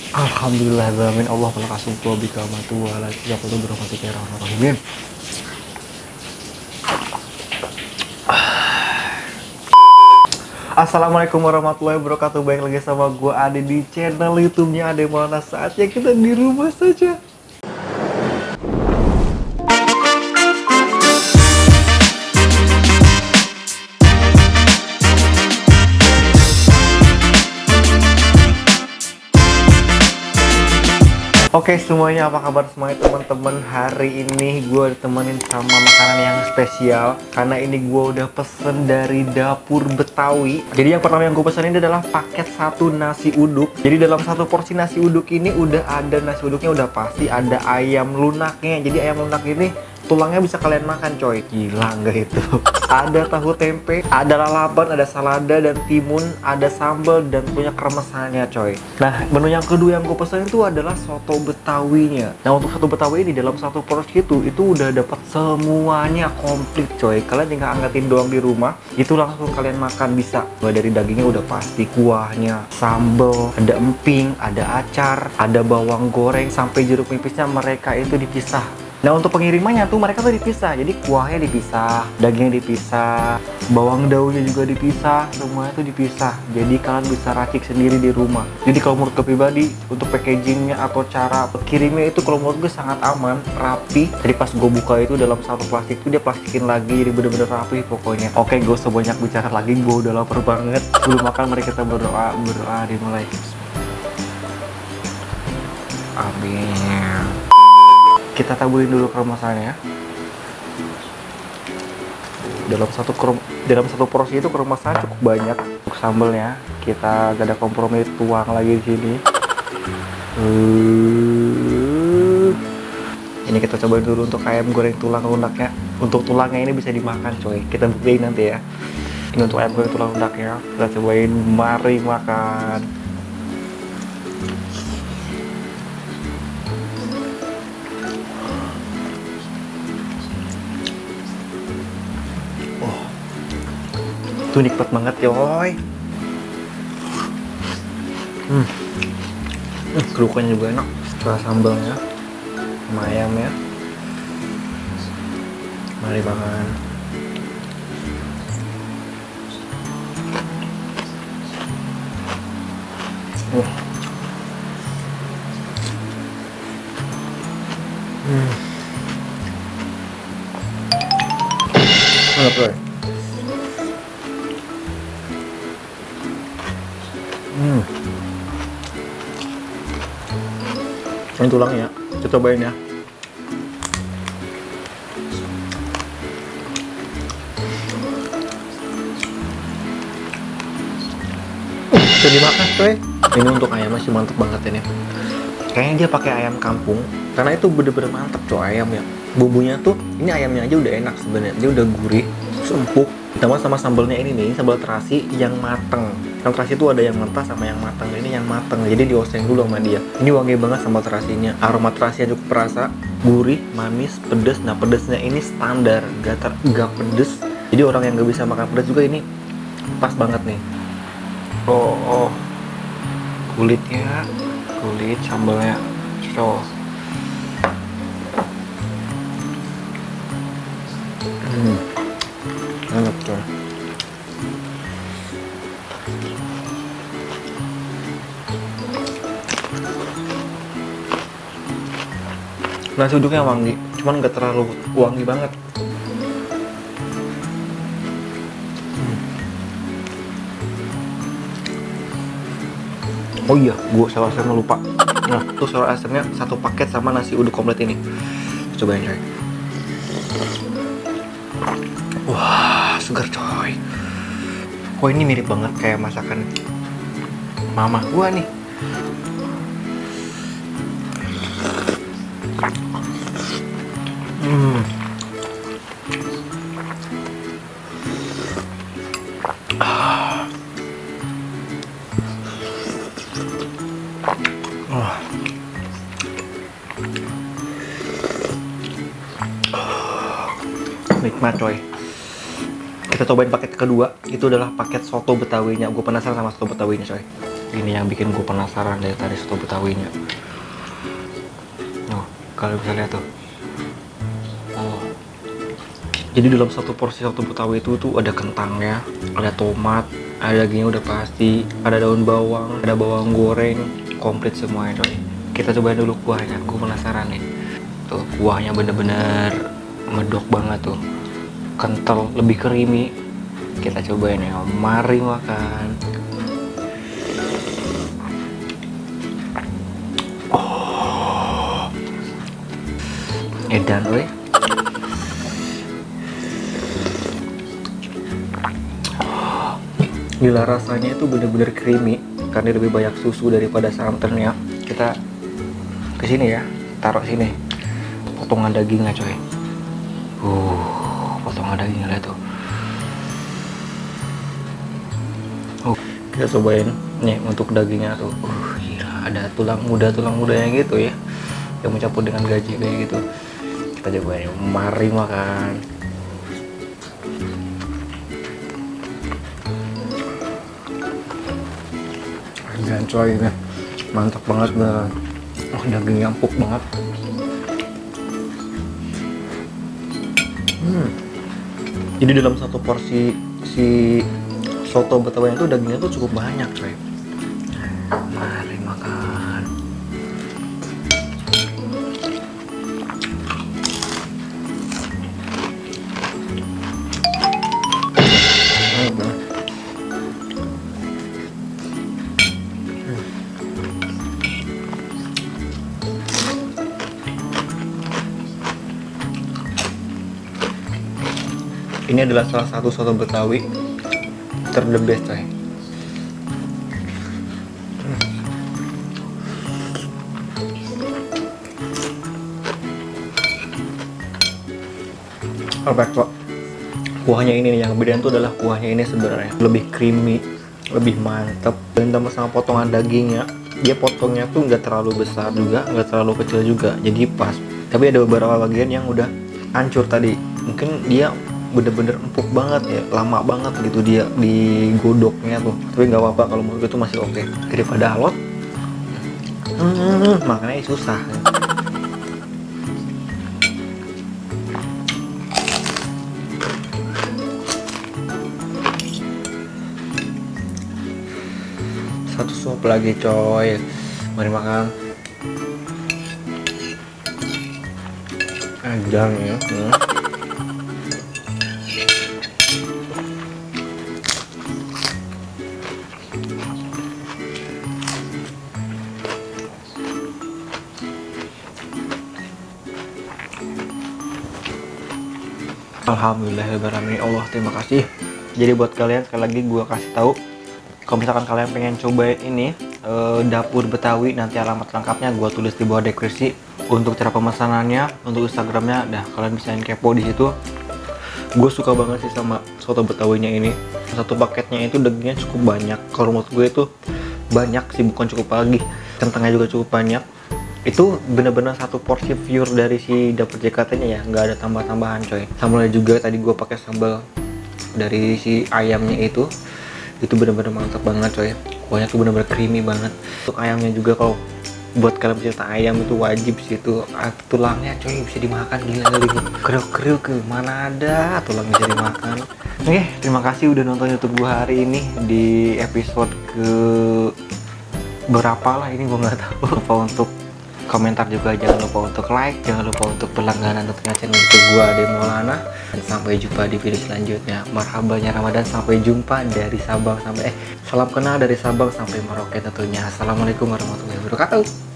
Alhamdulillahirrahmanirrahim. Allah melakasum tua bika matu ala siapa tuh berahmati kira rahimin. Assalamualaikum warahmatullahi wabarakatuh. Baik lagi sama gue Ade di channel YouTube-nya Ade Maulana. Saatnya kita di rumah saja. Oke semuanya, apa kabar semuanya teman-teman? Hari ini gue ditemenin sama makanan yang spesial karena ini gue udah pesen dari dapur Betawi. Jadi yang pertama yang gue pesen ini adalah paket satu nasi uduk. Jadi dalam satu porsi nasi uduk ini udah ada nasi uduknya, udah pasti ada ayam lunaknya. Jadi ayam lunak ini tulangnya bisa kalian makan coy. Gila nggak itu? Ada tahu tempe, ada lalapan, ada salada dan timun, ada sambal dan punya kremesannya coy. Nah menu yang kedua yang gue pesan itu adalah soto betawinya. Nah untuk soto betawi ini dalam satu porsi itu udah dapat semuanya komplit coy. Kalian tinggal angkatin doang di rumah, itu langsung kalian makan bisa. Mulai dari dagingnya udah pasti, kuahnya, sambal, ada emping, ada acar, ada bawang goreng, sampai jeruk nipisnya mereka itu dipisah. Nah untuk pengirimannya tuh mereka tuh dipisah, jadi kuahnya dipisah, dagingnya dipisah, bawang daunnya juga dipisah, semuanya tuh dipisah. Jadi kalian bisa racik sendiri di rumah. Jadi kalau menurut gue pribadi, untuk packagingnya atau cara kirimnya itu kalau menurut gue sangat aman, rapi. Jadi pas gue buka itu dalam satu plastik itu dia plastikin lagi, jadi bener-bener rapi pokoknya. Oke, gue sebanyak bicara lagi, gue udah lapar banget. Sebelum makan mari kita berdoa dimulai. Amin. Kita taburin dulu kremesannya. Dalam satu porsi itu kremesan cukup banyak. Untuk sambelnya kita gak ada kompromi, tuang lagi di sini. Ini kita cobain dulu untuk ayam goreng tulang lunaknya. Untuk tulangnya ini bisa dimakan coy. Kita buktiin nanti ya. Ini untuk ayam goreng tulang lunaknya. Kita cobain, mari makan. Itu nikmat banget coy. Kerukannya juga enak. Setelah sambalnya sama ayamnya, mari makan. Enak coy. Ini tulangnya, kita cobain ya. Bisa dimakan coy. Ini untuk ayam masih mantep banget ini. Kayaknya dia pakai ayam kampung, karena itu bener-bener mantep coy ayamnya. Bumbunya tuh, ini ayamnya aja udah enak sebenarnya. Dia udah gurih, empuk. Ditambah sama sambalnya ini nih, sambal terasi yang mateng. Yang terasi itu ada yang mentah sama yang mateng. Ini yang mateng, jadi dioseng dulu sama dia. Ini wangi banget sambal terasinya. Aroma terasinya cukup perasa, gurih, manis, pedes. Nah pedesnya ini standar, gak pedes. Jadi orang yang gak bisa makan pedes juga ini pas banget nih. Kulitnya, kulit sambalnya. Enak coy. Nasi uduknya wangi, cuman gak terlalu wangi banget. Oh iya, gue salah asemnya lupa. Nah, tuh salah asemnya satu paket sama nasi uduk komplit ini. Cobain coy. Wah, segar coy. Oh ini mirip banget kayak masakan mama gua nih. Nikmat coy. Kita cobain paket kedua, itu adalah paket soto betawinya. Gue penasaran sama soto betawinya coy. Ini yang bikin gue penasaran dari tadi soto betawinya. Oh, kalian bisa lihat tuh. Oh. Jadi dalam satu porsi soto betawi itu tuh ada kentangnya, ada tomat, ada dagingnya udah pasti, ada daun bawang, ada bawang goreng, komplit semuanya coy. Kita cobain dulu kuahnya, gue penasaran nih. Tuh kuahnya bener-bener medok banget tuh, kental, lebih creamy. Kita cobain ya, mari makan. Oh, edan weh. Gila, rasanya itu bener-bener creamy karena lebih banyak susu daripada santannya. Kita kesini ya, taruh sini potongan dagingnya coy. Potongan dagingnya lihat tuh. Kita cobain nih untuk dagingnya tuh. Gila, ada tulang mudanya gitu ya, yang mencampur dengan gaji kayak gitu. Kita cobain, mari makan. Dan coy, ini mantap banget beneran. Oh, dagingnya empuk banget. Jadi dalam satu porsi si soto betawi itu dagingnya tuh cukup banyak coy. Mari makan. Ini adalah salah satu soto betawi ter-the best coy. Perfect kok. Kuahnya ini nih yang bedain tuh adalah kuahnya ini sebenarnya lebih creamy, lebih mantep. Dan tambah sama potongan dagingnya, dia potongnya tuh nggak terlalu besar juga, nggak terlalu kecil juga, jadi pas. Tapi ada beberapa bagian yang udah hancur tadi. Mungkin dia bener-bener empuk banget ya, lama banget gitu dia digodoknya tuh. Tapi nggak apa-apa, kalau menurut gue tuh masih oke. Daripada alot, makanya susah. Satu suap lagi coy, mari makan. Ajang ya. Alhamdulillahirobbilalamin. Allah, terima kasih. Jadi buat kalian, sekali lagi gue kasih tahu, kalau misalkan kalian pengen cobain ini dapur Betawi, nanti alamat lengkapnya gue tulis di bawah deskripsi. Untuk cara pemesanannya, untuk Instagramnya, kalian bisa kepo di situ. Gue suka banget sih sama soto Betawinya ini. Satu paketnya itu dagingnya cukup banyak. Kalau menurut gue itu banyak sih, bukan cukup lagi. Kentangnya juga cukup banyak. Itu bener-bener satu porsi pure dari si dapur JKT-nya ya, nggak ada tambah-tambahan coy. Sambalnya juga tadi gue pakai sambal dari si ayamnya itu bener-bener mantap banget coy. Kuahnya tuh bener-bener creamy banget. Untuk ayamnya juga, kalau buat kalian pecinta ayam itu wajib sih itu tulangnya coy, bisa dimakan. Gila kali, kriuk-kriuk, mana ada tulang bisa dimakan. Oke, terima kasih udah nonton YouTube gue hari ini di episode ke berapa lah ini, gue nggak tahu. Lupa untuk komentar juga, jangan lupa untuk like, jangan lupa untuk berlangganan tentunya channel YouTube gua Ade Maulana. Dan sampai jumpa di video selanjutnya. Marhabanya Ramadan, sampai jumpa dari Sabang sampai salam kenal dari Sabang sampai Merauke tentunya. Assalamualaikum warahmatullahi wabarakatuh.